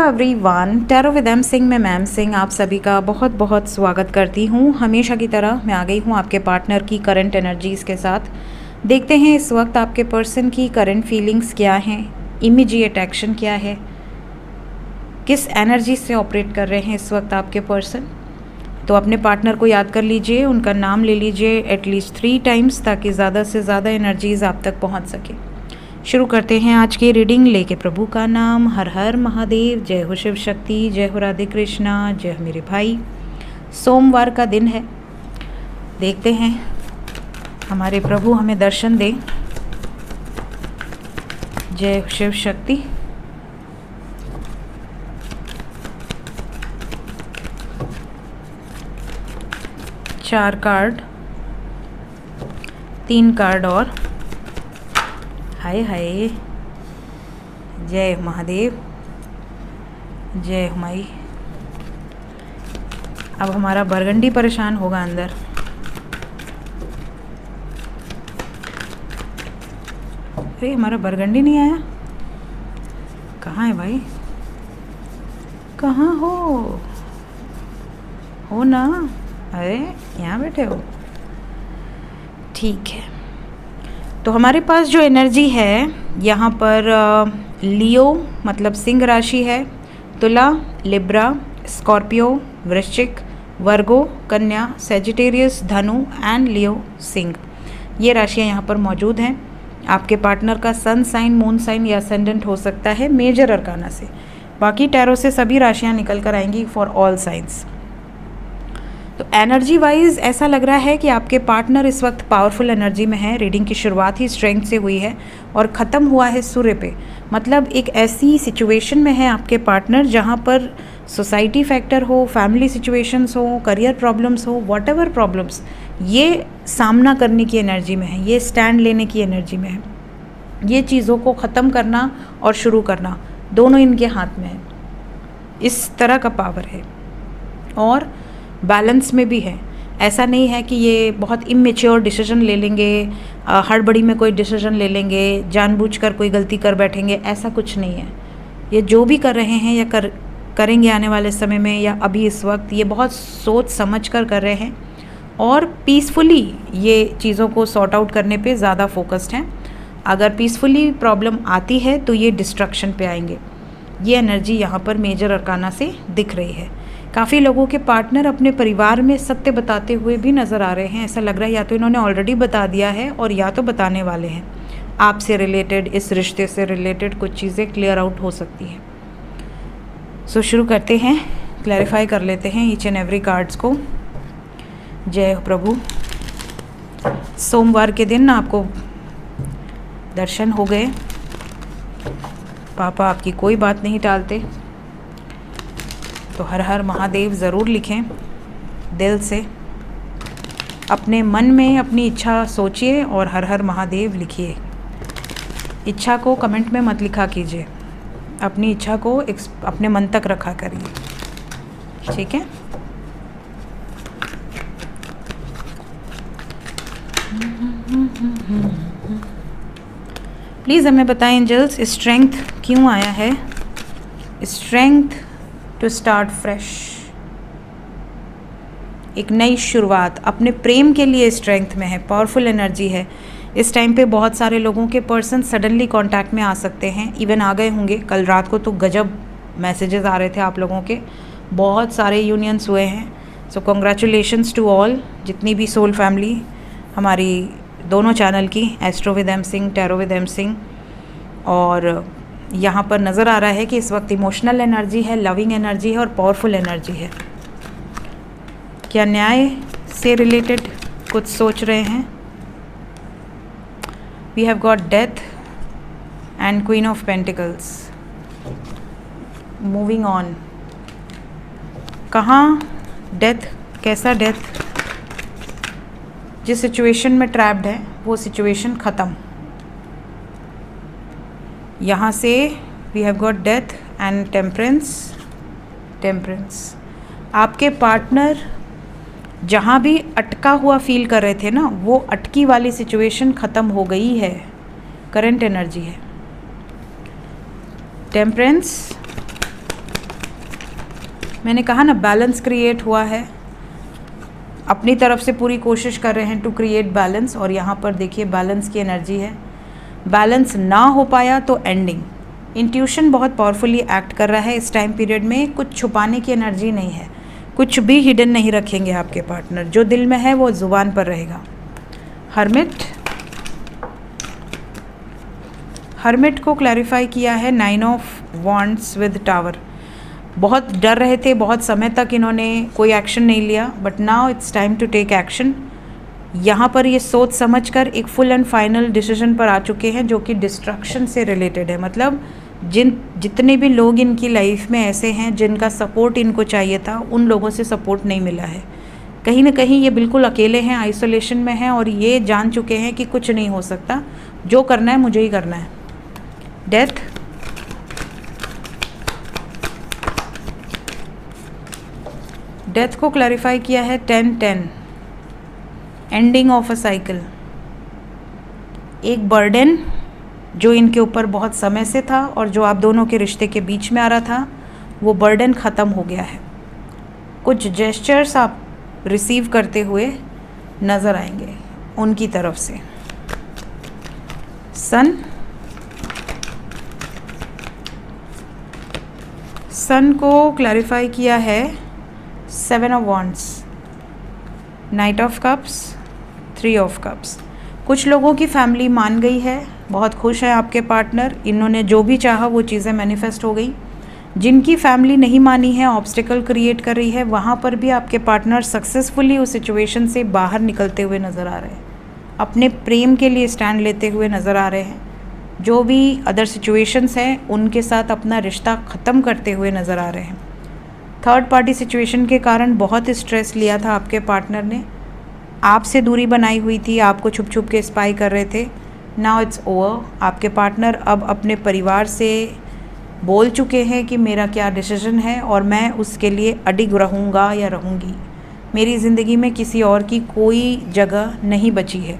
Everyone, tarot with M Singh में ma'am Singh आप सभी का बहुत बहुत स्वागत करती हूँ। हमेशा की तरह मैं आ गई हूँ आपके पार्टनर की करंट एनर्जीज़ के साथ। देखते हैं इस वक्त आपके पर्सन की करंट फीलिंग्स क्या हैं, इमीडिएट एक्शन क्या है, किस एनर्जी से ऑपरेट कर रहे हैं इस वक्त आपके पर्सन। तो अपने पार्टनर को याद कर लीजिए, उनका नाम ले लीजिए एटलीस्ट 3 टाइम्स ताकि ज़्यादा से ज़्यादा एनर्जीज़ आप तक पहुँच सके। शुरू करते हैं आज की रीडिंग लेके प्रभु का नाम। हर हर महादेव, जय हो शिव शक्ति, जय हो राधे कृष्णा, जय हो मेरे भाई। सोमवार का दिन है, देखते हैं हमारे प्रभु हमें दर्शन दें। जय हो शिव शक्ति। चार कार्ड, 3 कार्ड और हाय हाय। जय महादेव, जय माई। अब हमारा बरगंडी परेशान होगा अंदर। अरे हमारा बरगंडी नहीं आया, कहाँ है भाई? कहाँ हो ना? अरे यहाँ बैठे हो, ठीक है। तो हमारे पास जो एनर्जी है यहाँ पर लियो मतलब सिंह राशि है, तुला, लिब्रा, स्कॉर्पियो, वृश्चिक, वर्गो, कन्या, सेजिटेरियस, धनु एंड लियो सिंह, ये राशियाँ यहाँ पर मौजूद हैं। आपके पार्टनर का सन साइन, मून साइन या असेंडेंट हो सकता है मेजर अरकाना से। बाकी टैरो से सभी राशियाँ निकल कर आएंगी फॉर ऑल साइंस। तो एनर्जी वाइज ऐसा लग रहा है कि आपके पार्टनर इस वक्त पावरफुल एनर्जी में है। रीडिंग की शुरुआत ही स्ट्रेंथ से हुई है और ख़त्म हुआ है सूर्य पे। मतलब एक ऐसी सिचुएशन में है आपके पार्टनर जहाँ पर सोसाइटी फैक्टर हो, फैमिली सिचुएशंस हो, करियर प्रॉब्लम्स हो, व्हाटएवर प्रॉब्लम्स, ये सामना करने की एनर्जी में है, ये स्टैंड लेने की एनर्जी में है। ये चीज़ों को ख़त्म करना और शुरू करना दोनों इनके हाथ में है, इस तरह का पावर है। और बैलेंस में भी है। ऐसा नहीं है कि ये बहुत इमेच्योर डिसीजन ले लेंगे, हड़बड़ी में कोई डिसीजन ले लेंगे, जानबूझकर कोई गलती कर बैठेंगे, ऐसा कुछ नहीं है। ये जो भी कर रहे हैं या करेंगे आने वाले समय में या अभी इस वक्त, ये बहुत सोच समझ कर रहे हैं और पीसफुली ये चीज़ों को सॉर्ट आउट करने पे ज़्यादा फोकस्ड हैं। अगर पीसफुली प्रॉब्लम आती है तो ये डिस्ट्रक्शन पे आएंगे। ये एनर्जी यहाँ पर मेजर अरकाना से दिख रही है। काफ़ी लोगों के पार्टनर अपने परिवार में सत्य बताते हुए भी नज़र आ रहे हैं। ऐसा लग रहा है या तो इन्होंने ऑलरेडी बता दिया है और या तो बताने वाले हैं। आपसे रिलेटेड, इस रिश्ते से रिलेटेड कुछ चीज़ें क्लियर आउट हो सकती हैं। सो शुरू करते हैं, क्लैरिफाई कर लेते हैं ईच एंड एवरी कार्ड्स को। जय हो प्रभु। सोमवार के दिन आपको दर्शन हो गए। पापा आपकी कोई बात नहीं टालते, तो हर हर महादेव ज़रूर लिखें दिल से। अपने मन में अपनी इच्छा सोचिए और हर हर महादेव लिखिए। इच्छा को कमेंट में मत लिखा कीजिए, अपनी इच्छा को अपने मन तक रखा करिए, ठीक है? प्लीज़ हमें बताएं एंजल्स, स्ट्रेंथ क्यों आया है? स्ट्रेंथ टू स्टार्ट फ्रेश, एक नई शुरुआत। अपने प्रेम के लिए स्ट्रेंथ में है, पावरफुल एनर्जी है। इस टाइम पे बहुत सारे लोगों के पर्सन सडनली कांटेक्ट में आ सकते हैं, इवन आ गए होंगे। कल रात को तो गजब मैसेजेस आ रहे थे आप लोगों के, बहुत सारे यूनियंस हुए हैं। सो कॉन्ग्रेचुलेशंस टू ऑल, जितनी भी सोल फैमिली हमारी दोनों चैनल की, astro with M Singh, tarot with M Singh. और यहाँ पर नज़र आ रहा है कि इस वक्त इमोशनल एनर्जी है, लविंग एनर्जी है और पावरफुल एनर्जी है। क्या न्याय से रिलेटेड कुछ सोच रहे हैं? We have got death and queen of pentacles. Moving on. कहाँ डेथ? कैसा डेथ? जिस सिचुएशन में ट्रैप्ड है वो सिचुएशन ख़त्म। यहाँ से we have got death and temperance. आपके पार्टनर जहाँ भी अटका हुआ फील कर रहे थे ना, वो अटकी वाली सिचुएशन ख़त्म हो गई है। करंट एनर्जी है टेम्परेंस मैंने कहा ना बैलेंस क्रिएट हुआ है, अपनी तरफ से पूरी कोशिश कर रहे हैं टू क्रिएट बैलेंस। और यहाँ पर देखिए बैलेंस की एनर्जी है। बैलेंस ना हो पाया तो एंडिंग। इंट्यूशन बहुत पावरफुली एक्ट कर रहा है इस टाइम पीरियड में। कुछ छुपाने की एनर्जी नहीं है, कुछ भी हिडन नहीं रखेंगे आपके पार्टनर। जो दिल में है वो ज़ुबान पर रहेगा। हर्मिट को क्लैरिफाई किया है 9 ऑफ वॉन्ड्स विद टावर। बहुत डर रहे थे, बहुत समय तक इन्होंने कोई एक्शन नहीं लिया, but now it's time to take action. यहाँ पर ये सोच समझकर एक फुल एंड फाइनल डिसीजन पर आ चुके हैं जो कि डिस्ट्रक्शन से रिलेटेड है। मतलब जितने भी लोग इनकी लाइफ में ऐसे हैं जिनका सपोर्ट इनको चाहिए था, उन लोगों से सपोर्ट नहीं मिला है। कहीं ना कहीं ये बिल्कुल अकेले हैं, आइसोलेशन में हैं और ये जान चुके हैं कि कुछ नहीं हो सकता, जो करना है मुझे ही करना है। डेथ को क्लैरिफाई किया है 10-10, एंडिंग ऑफ अ साइकिल। एक बर्डन जो इनके ऊपर बहुत समय से था और जो आप दोनों के रिश्ते के बीच में आ रहा था, वो बर्डन ख़त्म हो गया है। कुछ जेस्चर्स आप रिसीव करते हुए नज़र आएंगे उनकी तरफ से। सन को क्लैरिफाई किया है 7 of wands, night of cups, 3 of cups. कुछ लोगों की फैमिली मान गई है, बहुत खुश है आपके पार्टनर। इन्होंने जो भी चाहा वो चीज़ें मैनिफेस्ट हो गई। जिनकी फैमिली नहीं मानी है, ऑब्स्टिकल क्रिएट कर रही है, वहाँ पर भी आपके पार्टनर सक्सेसफुली उस सिचुएशन से बाहर निकलते हुए नज़र आ रहे हैं। अपने प्रेम के लिए स्टैंड लेते हुए नज़र आ रहे हैं। जो भी अदर सिचुएशंस हैं उनके साथ अपना रिश्ता ख़त्म करते हुए नज़र आ रहे हैं। थर्ड पार्टी सिचुएशन के कारण बहुत स्ट्रेस लिया था आपके पार्टनर ने, आपसे दूरी बनाई हुई थी, आपको छुप छुप के स्पाई कर रहे थे। Now it's over. आपके पार्टनर अब अपने परिवार से बोल चुके हैं कि मेरा क्या डिसीजन है और मैं उसके लिए अडिग रहूँगा या रहूँगी। मेरी ज़िंदगी में किसी और की कोई जगह नहीं बची है।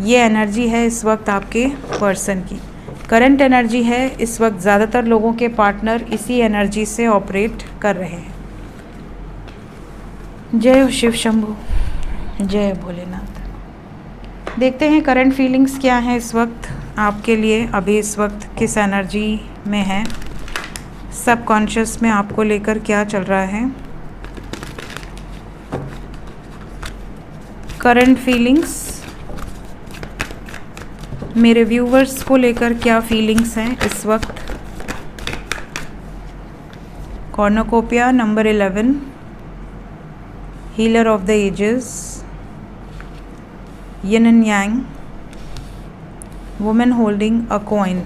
ये एनर्जी है इस वक्त आपके पर्सन की, करंट एनर्जी है इस वक्त। ज़्यादातर लोगों के पार्टनर इसी एनर्जी से ऑपरेट कर रहे हैं। जय हो शिव शंभू, जय भोलेनाथ। देखते हैं करंट फीलिंग्स क्या हैं इस वक्त आपके लिए। अभी इस वक्त किस एनर्जी में है, सबकॉन्शियस में आपको लेकर क्या चल रहा है। करंट फीलिंग्स, मेरे व्यूवर्स को लेकर क्या फीलिंग्स हैं इस वक्त। Cornucopia number 11, healer of the ages, yin and yang, women holding a coin.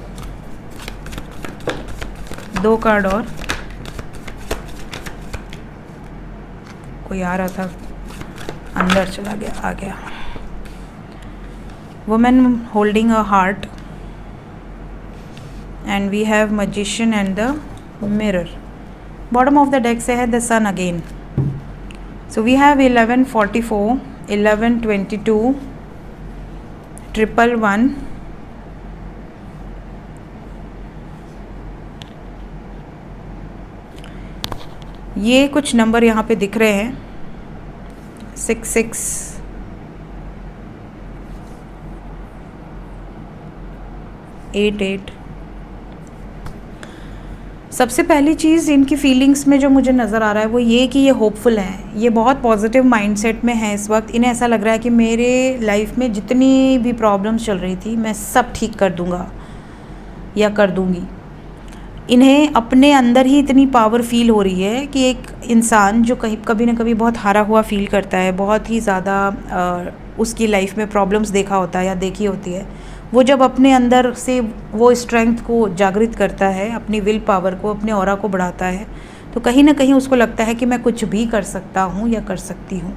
2 card और कोई आ रहा था, अंदर चला गया, आ गया। Woman holding a heart, and we have magician and the mirror. Bottom of the deck से है the sun again. So we have 1144, 1122, 111, ये कुछ नंबर यहाँ पे दिख रहे हैं। 66, 88। सबसे पहली चीज़ इनकी फीलिंग्स में जो मुझे नज़र आ रहा है वो ये कि ये होपफुल हैं, ये बहुत पॉजिटिव माइंडसेट में हैं इस वक्त। इन्हें ऐसा लग रहा है कि मेरे लाइफ में जितनी भी प्रॉब्लम्स चल रही थी मैं सब ठीक कर दूंगा या कर दूंगी। इन्हें अपने अंदर ही इतनी पावर फील हो रही है कि एक इंसान जो कभी ना कभी बहुत हारा हुआ फील करता है, बहुत ही ज़्यादा उसकी लाइफ में प्रॉब्लम्स देखा होता है या देखी होती है, वो जब अपने अंदर से वो स्ट्रेंथ को जागृत करता है, अपनी विल पावर को, अपने ऑरा को बढ़ाता है, तो कहीं ना कहीं उसको लगता है कि मैं कुछ भी कर सकता हूँ या कर सकती हूँ।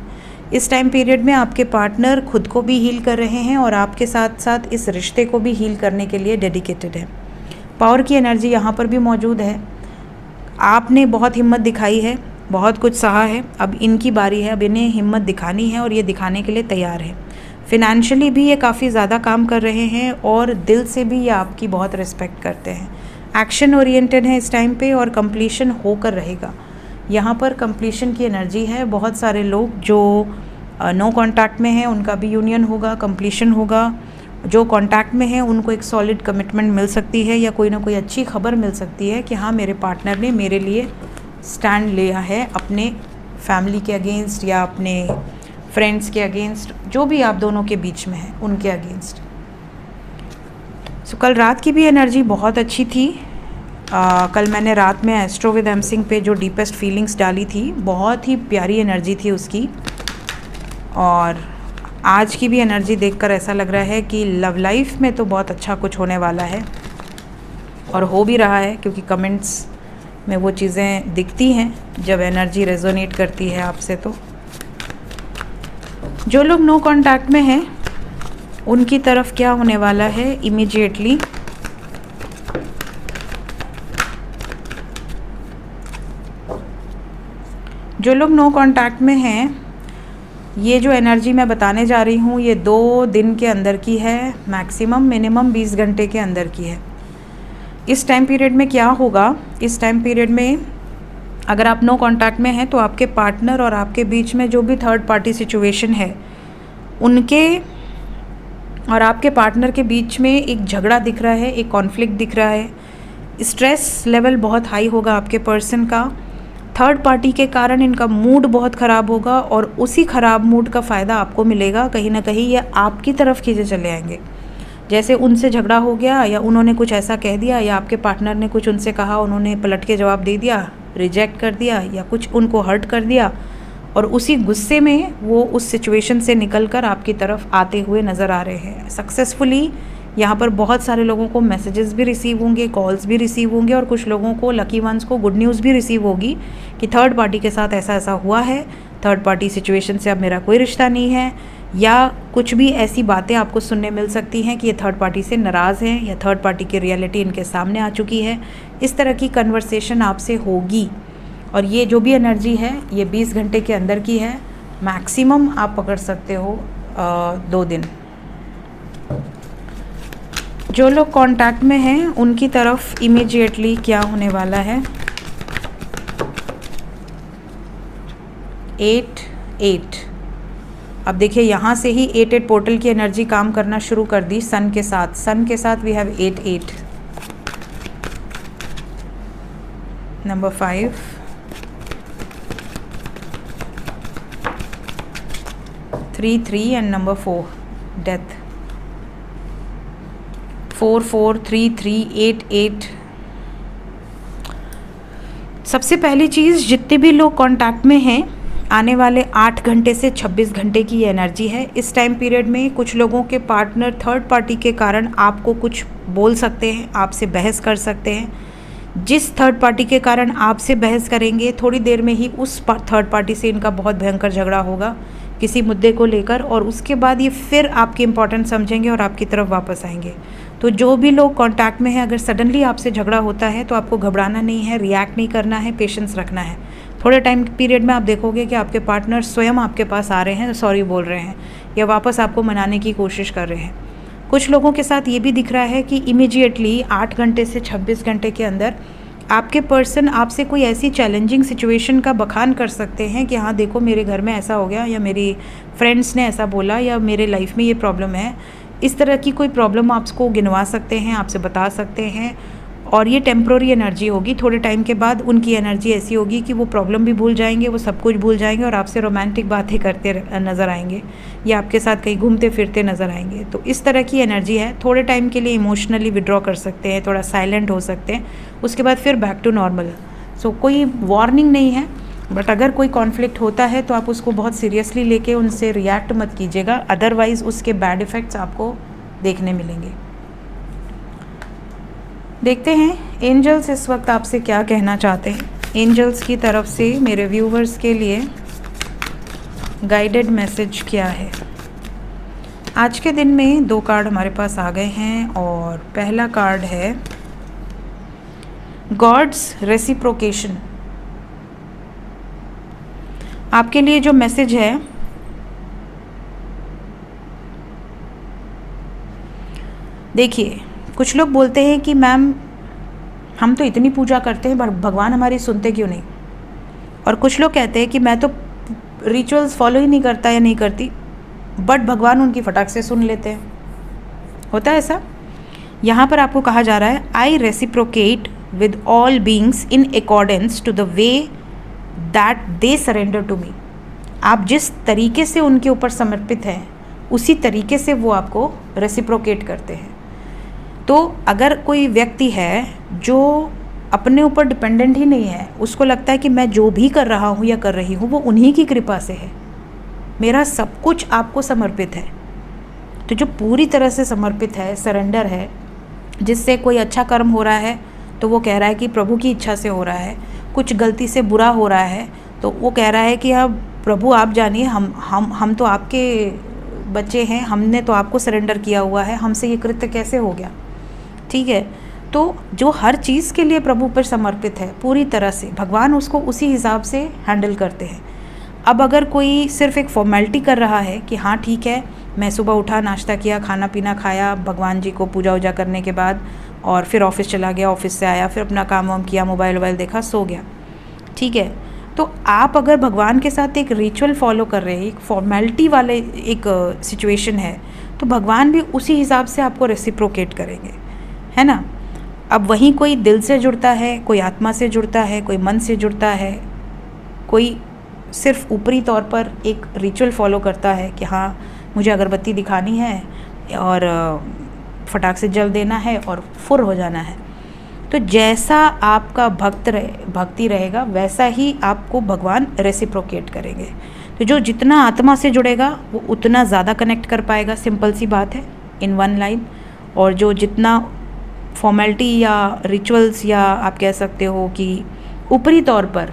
इस टाइम पीरियड में आपके पार्टनर खुद को भी हील कर रहे हैं और आपके साथ साथ इस रिश्ते को भी हील करने के लिए डेडिकेटेड है। पावर की एनर्जी यहाँ पर भी मौजूद है। आपने बहुत हिम्मत दिखाई है, बहुत कुछ सहा है, अब इनकी बारी है, अब इन्हें हिम्मत दिखानी है और ये दिखाने के लिए तैयार है। फिनेंशियली भी ये काफ़ी ज़्यादा काम कर रहे हैं और दिल से भी ये आपकी बहुत रिस्पेक्ट करते हैं। एक्शन ओरिएंटेड है इस टाइम पे और कंप्लीशन होकर रहेगा। यहाँ पर कंप्लीशन की एनर्जी है। बहुत सारे लोग जो नो कांटेक्ट में हैं उनका भी यूनियन होगा, कंप्लीशन होगा। जो कांटेक्ट में हैं उनको एक सॉलिड कमिटमेंट मिल सकती है या कोई ना कोई अच्छी खबर मिल सकती है कि हाँ मेरे पार्टनर ने मेरे लिए स्टैंड लिया है अपने फैमिली के अगेंस्ट या अपने फ्रेंड्स के अगेंस्ट, जो भी आप दोनों के बीच में है उनके अगेंस्ट। सो कल रात की भी एनर्जी बहुत अच्छी थी। कल मैंने रात में एस्ट्रो विद एम सिंह पे जो डीपेस्ट फीलिंग्स डाली थी, बहुत ही प्यारी एनर्जी थी उसकी। और आज की भी एनर्जी देखकर ऐसा लग रहा है कि लव लाइफ में तो बहुत अच्छा कुछ होने वाला है और हो भी रहा है, क्योंकि कमेंट्स में वो चीज़ें दिखती हैं जब एनर्जी रेजोनेट करती है आपसे। तो जो लोग नो कांटेक्ट में हैं उनकी तरफ क्या होने वाला है इमीडिएटली। जो लोग नो कांटेक्ट में हैं, ये जो एनर्जी मैं बताने जा रही हूँ ये 2 दिन के अंदर की है, मैक्सिमम मिनिमम 20 घंटे के अंदर की है। इस टाइम पीरियड में क्या होगा, इस टाइम पीरियड में अगर आप नो कांटेक्ट में हैं तो आपके पार्टनर और आपके बीच में जो भी थर्ड पार्टी सिचुएशन है उनके और आपके पार्टनर के बीच में एक झगड़ा दिख रहा है, एक कॉन्फ्लिक्ट दिख रहा है। स्ट्रेस लेवल बहुत हाई होगा आपके पर्सन का। थर्ड पार्टी के कारण इनका मूड बहुत ख़राब होगा और उसी ख़राब मूड का फ़ायदा आपको मिलेगा। कहीं ना कहीं ये आपकी तरफ खींचे चले आएंगे। जैसे उनसे झगड़ा हो गया या उन्होंने कुछ ऐसा कह दिया या आपके पार्टनर ने कुछ उनसे कहा, उन्होंने पलट के जवाब दे दिया, रिजेक्ट कर दिया या कुछ उनको हर्ट कर दिया, और उसी गुस्से में वो उस सिचुएशन से निकलकर आपकी तरफ आते हुए नज़र आ रहे हैं सक्सेसफुली। यहाँ पर बहुत सारे लोगों को मैसेजेस भी रिसीव होंगे, कॉल्स भी रिसीव होंगे, और कुछ लोगों को, लकी वंस को, गुड न्यूज़ भी रिसीव होगी कि थर्ड पार्टी के साथ ऐसा ऐसा हुआ है, थर्ड पार्टी सिचुएशन से अब मेरा कोई रिश्ता नहीं है, या कुछ भी ऐसी बातें आपको सुनने मिल सकती हैं कि ये थर्ड पार्टी से नाराज़ हैं या थर्ड पार्टी की रियलिटी इनके सामने आ चुकी है। इस तरह की कन्वर्सेशन आपसे होगी। और ये जो भी एनर्जी है ये 20 घंटे के अंदर की है, मैक्सिमम आप पकड़ सकते हो 2 दिन। जो लोग कांटेक्ट में हैं उनकी तरफ इमीडिएटली क्या होने वाला है। 8-8। अब देखिए यहाँ से ही 8-8 पोर्टल की एनर्जी काम करना शुरू कर दी सन के साथ। सन के साथ we have 8-8। Number 5, 3-3 and number 4 death. 4-4, 3-3, 8-8। सबसे पहली चीज़, जितने भी लोग कांटेक्ट में हैं आने वाले 8 घंटे से 26 घंटे की एनर्जी है। इस टाइम पीरियड में कुछ लोगों के पार्टनर थर्ड पार्टी के कारण आपको कुछ बोल सकते हैं, आपसे बहस कर सकते हैं। जिस थर्ड पार्टी के कारण आपसे बहस करेंगे थोड़ी देर में ही उस थर्ड पार्टी से इनका बहुत भयंकर झगड़ा होगा किसी मुद्दे को लेकर, और उसके बाद ये फिर आपकी इम्पोर्टेंस समझेंगे और आपकी तरफ वापस आएंगे। तो जो भी लोग कांटेक्ट में हैं, अगर सडनली आपसे झगड़ा होता है तो आपको घबराना नहीं है, रिएक्ट नहीं करना है, पेशेंस रखना है। थोड़े टाइम पीरियड में आप देखोगे कि आपके पार्टनर स्वयं आपके पास आ रहे हैं, सॉरी बोल रहे हैं या वापस आपको मनाने की कोशिश कर रहे हैं। कुछ लोगों के साथ ये भी दिख रहा है कि इमीडिएटली 8 घंटे से 26 घंटे के अंदर आपके पर्सन आपसे कोई ऐसी चैलेंजिंग सिचुएशन का बखान कर सकते हैं कि हाँ देखो मेरे घर में ऐसा हो गया, या मेरी फ्रेंड्स ने ऐसा बोला, या मेरे लाइफ में ये प्रॉब्लम है। इस तरह की कोई प्रॉब्लम आपको गिनवा सकते हैं, आपसे बता सकते हैं, और ये टेम्प्रोरी एनर्जी होगी। थोड़े टाइम के बाद उनकी एनर्जी ऐसी होगी कि वो प्रॉब्लम भी भूल जाएंगे, वो सब कुछ भूल जाएंगे और आपसे रोमांटिक बातें करते नज़र आएंगे या आपके साथ कहीं घूमते फिरते नज़र आएंगे। तो इस तरह की एनर्जी है। थोड़े टाइम के लिए इमोशनली विड्रॉ कर सकते हैं, थोड़ा साइलेंट हो सकते हैं, उसके बाद फिर बैक टू नॉर्मल। सो कोई वार्निंग नहीं है, बट अगर कोई कॉन्फ्लिक्ट होता है तो आप उसको बहुत सीरियसली लेके उनसे रिएक्ट मत कीजिएगा, अदरवाइज़ उसके बैड इफ़ेक्ट्स आपको देखने मिलेंगे। देखते हैं एंजल्स इस वक्त आपसे क्या कहना चाहते हैं। एंजल्स की तरफ से मेरे व्यूवर्स के लिए गाइडेड मैसेज क्या है। आज के दिन में 2 कार्ड हमारे पास आ गए हैं और पहला कार्ड है गॉड्स रेसिप्रोकेशन। आपके लिए जो मैसेज है, देखिए कुछ लोग बोलते हैं कि मैम हम तो इतनी पूजा करते हैं पर भगवान हमारी सुनते क्यों नहीं। और कुछ लोग कहते हैं कि मैं तो रिचुअल्स फॉलो ही नहीं करता या नहीं करती, बट भगवान उनकी फटाक से सुन लेते हैं। होता है ऐसा। यहाँ पर आपको कहा जा रहा है, I reciprocate with all beings in accordance to the way that they surrender to me. आप जिस तरीके से उनके ऊपर समर्पित हैं उसी तरीके से वो आपको रेसिप्रोकेट करते हैं। तो अगर कोई व्यक्ति है जो अपने ऊपर डिपेंडेंट ही नहीं है, उसको लगता है कि मैं जो भी कर रहा हूँ या कर रही हूँ वो उन्हीं की कृपा से है, मेरा सब कुछ आपको समर्पित है, तो जो पूरी तरह से समर्पित है, सरेंडर है, जिससे कोई अच्छा कर्म हो रहा है तो वो कह रहा है कि प्रभु की इच्छा से हो रहा है, कुछ गलती से बुरा हो रहा है तो वो कह रहा है कि अब प्रभु आप जानिए, हम तो आपके बच्चे हैं, हमने तो आपको सरेंडर किया हुआ है, हमसे ये कृत्य कैसे हो गया। ठीक है, तो जो हर चीज़ के लिए प्रभु पर समर्पित है पूरी तरह से, भगवान उसको उसी हिसाब से हैंडल करते हैं। अब अगर कोई सिर्फ एक फॉर्मेलिटी कर रहा है कि हाँ ठीक है, मैं सुबह उठा, नाश्ता किया, खाना पीना खाया, भगवान जी को पूजा वूजा करने के बाद, और फिर ऑफिस चला गया, ऑफिस से आया, फिर अपना काम वाम किया, मोबाइल वोबाइल देखा, सो गया, ठीक है, तो आप अगर भगवान के साथ एक रिचुअल फॉलो कर रहे हैं, एक फॉर्मेलिटी वाले एक सिचुएशन है, तो भगवान भी उसी हिसाब से आपको रेसिप्रोकेट करेंगे, है ना। अब वहीं कोई दिल से जुड़ता है, कोई आत्मा से जुड़ता है, कोई मन से जुड़ता है, कोई सिर्फ ऊपरी तौर पर एक रिचुअल फॉलो करता है कि हाँ मुझे अगरबत्ती दिखानी है और फटाक से जल देना है और फुर हो जाना है। तो जैसा आपका भक्ति रहेगा वैसा ही आपको भगवान रेसिप्रोकेट करेंगे। तो जो जितना आत्मा से जुड़ेगा वो उतना ज़्यादा कनेक्ट कर पाएगा, सिंपल सी बात है, इन वन लाइन। और जो जितना फॉर्मेलिटी या रिचुअल्स या आप कह सकते हो कि ऊपरी तौर पर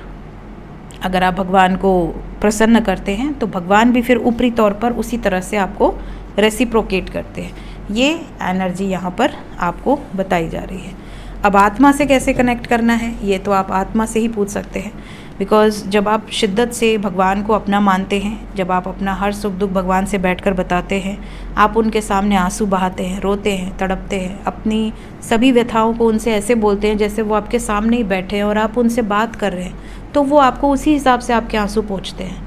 अगर आप भगवान को प्रसन्न करते हैं तो भगवान भी फिर ऊपरी तौर पर उसी तरह से आपको रेसिप्रोकेट करते हैं। ये एनर्जी यहाँ पर आपको बताई जा रही है। अब आत्मा से कैसे कनेक्ट करना है ये तो आप आत्मा से ही पूछ सकते हैं, बिकॉज़ जब आप शिद्दत से भगवान को अपना मानते हैं, जब आप अपना हर सुख दुख भगवान से बैठकर बताते हैं, आप उनके सामने आंसू बहाते हैं, रोते हैं, तड़पते हैं, अपनी सभी व्यथाओं को उनसे ऐसे बोलते हैं जैसे वो आपके सामने ही बैठे हैं और आप उनसे बात कर रहे हैं, तो वो आपको उसी हिसाब से आपके आंसू पहुँचते हैं।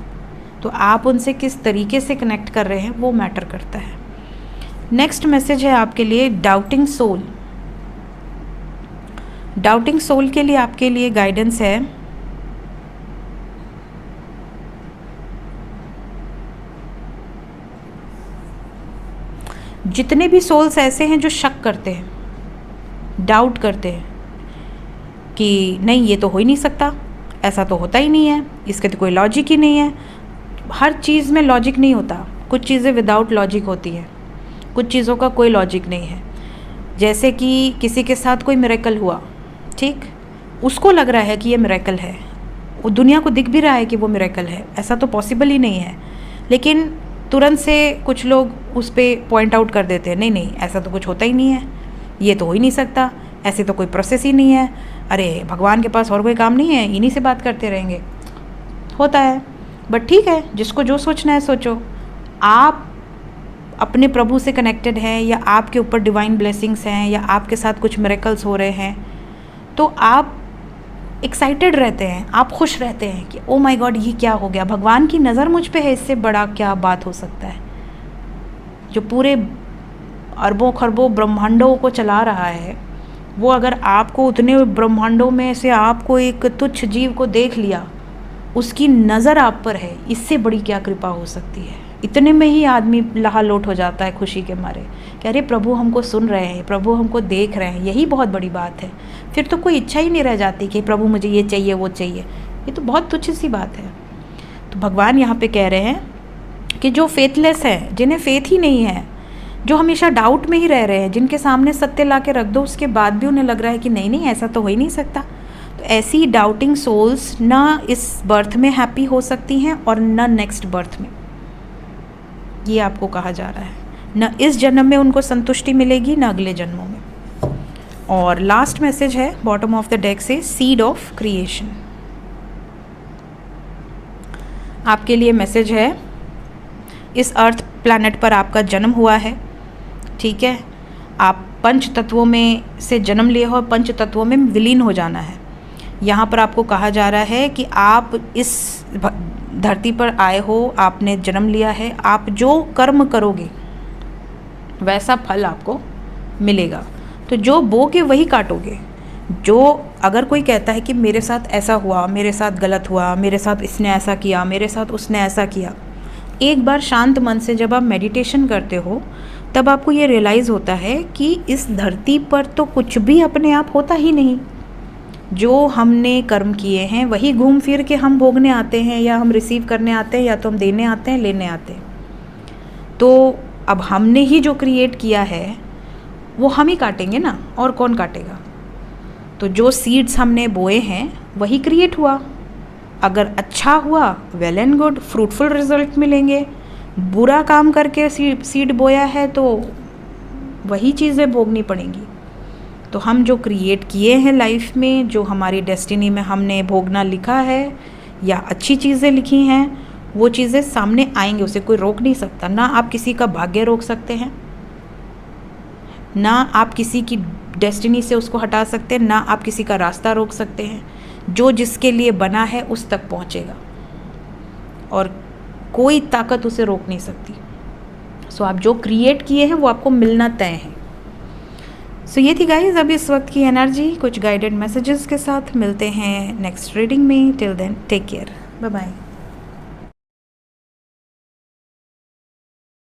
तो आप उनसे किस तरीके से कनेक्ट कर रहे हैं वो मैटर करता है। नेक्स्ट मैसेज है आपके लिए डाउटिंग सोल। डाउटिंग सोल के लिए आपके लिए गाइडेंस है, जितने भी सोल्स ऐसे हैं जो शक करते हैं, डाउट करते हैं कि नहीं ये तो हो ही नहीं सकता, ऐसा तो होता ही नहीं है, इसके तो कोई लॉजिक ही नहीं है। हर चीज़ में लॉजिक नहीं होता, कुछ चीज़ें विदाउट लॉजिक होती हैं, कुछ चीज़ों का कोई लॉजिक नहीं है। जैसे कि किसी के साथ कोई मिरेकल हुआ, ठीक, उसको लग रहा है कि ये मिरेकल है, वो दुनिया को दिख भी रहा है कि वो मिरेकल है, ऐसा तो पॉसिबल ही नहीं है, लेकिन तुरंत से कुछ लोग उस पर पॉइंट आउट कर देते हैं, नहीं नहीं ऐसा तो कुछ होता ही नहीं है, ये तो हो ही नहीं सकता, ऐसे तो कोई प्रोसेस ही नहीं है, अरे भगवान के पास और कोई काम नहीं है, इन्हीं से बात करते रहेंगे। होता है, बट ठीक है, जिसको जो सोचना है सोचो। आप अपने प्रभु से कनेक्टेड हैं या आपके ऊपर डिवाइन ब्लेसिंग्स हैं या आपके साथ कुछ मिरेकल्स हो रहे हैं, तो आप एक्साइटेड रहते हैं, आप खुश रहते हैं कि ओ माय गॉड ये क्या हो गया, भगवान की नज़र मुझ पे है, इससे बड़ा क्या बात हो सकता है। जो पूरे अरबों खरबों ब्रह्मांडों को चला रहा है वो अगर आपको उतने ब्रह्मांडों में से आपको एक तुच्छ जीव को देख लिया, उसकी नज़र आप पर है, इससे बड़ी क्या कृपा हो सकती है। इतने में ही आदमी लहालोट हो जाता है खुशी के मारे कि अरे प्रभु हमको सुन रहे हैं, प्रभु हमको देख रहे हैं, यही बहुत बड़ी बात है। फिर तो कोई इच्छा ही नहीं रह जाती कि प्रभु मुझे ये चाहिए वो चाहिए, ये तो बहुत तुच्छ सी बात है। तो भगवान यहाँ पे कह रहे हैं कि जो फेथलेस हैं, जिन्हें फेथ ही नहीं है, जो हमेशा डाउट में ही रह रहे हैं, जिनके सामने सत्य ला के रख दो उसके बाद भी उन्हें लग रहा है कि नहीं नहीं ऐसा तो हो ही नहीं सकता, तो ऐसी डाउटिंग सोल्स ना इस बर्थ में हैप्पी हो सकती हैं और न नेक्स्ट बर्थ में। ये आपको कहा जा रहा है, न इस जन्म में उनको संतुष्टि मिलेगी न अगले जन्मों में। और लास्ट मैसेज है बॉटम ऑफ द डेक से, सीड ऑफ क्रिएशन। आपके लिए मैसेज है, इस अर्थ प्लैनेट पर आपका जन्म हुआ है, ठीक है, आप पंच तत्वों में से जन्म लिए हो, पंच तत्वों में विलीन हो जाना है। यहाँ पर आपको कहा जा रहा है कि आप इस धरती पर आए हो, आपने जन्म लिया है, आप जो कर्म करोगे वैसा फल आपको मिलेगा। तो जो बो के वही काटोगे। जो अगर कोई कहता है कि मेरे साथ ऐसा हुआ, मेरे साथ गलत हुआ, मेरे साथ इसने ऐसा किया, मेरे साथ उसने ऐसा किया, एक बार शांत मन से जब आप मेडिटेशन करते हो तब आपको ये रियलाइज़ होता है कि इस धरती पर तो कुछ भी अपने आप होता ही नहीं। जो हमने कर्म किए हैं वही घूम फिर के हम भोगने आते हैं, या हम रिसीव करने आते हैं, या तो हम देने आते हैं, लेने आते हैं। तो अब हमने ही जो क्रिएट किया है वो हम ही काटेंगे ना, और कौन काटेगा। तो जो सीड्स हमने बोए हैं वही क्रिएट हुआ। अगर अच्छा हुआ well and good, fruitful result मिलेंगे। बुरा काम करके सीड बोया है तो वही चीज़ें भोगनी पड़ेंगी। तो हम जो क्रिएट किए हैं लाइफ में, जो हमारी डेस्टिनी में हमने भोगना लिखा है या अच्छी चीज़ें लिखी हैं, वो चीज़ें सामने आएंगे, उसे कोई रोक नहीं सकता। ना आप किसी का भाग्य रोक सकते हैं, ना आप किसी की डेस्टिनी से उसको हटा सकते हैं, ना आप किसी का रास्ता रोक सकते हैं। जो जिसके लिए बना है उस तक पहुंचेगा और कोई ताकत उसे रोक नहीं सकती। सो आप जो क्रिएट किए हैं वो आपको मिलना तय है। सो ये थी गाइज अभी इस वक्त की एनर्जी, कुछ गाइडेड मैसेजेस के साथ। मिलते हैं नेक्स्ट रीडिंग में। Till then take care, bye bye.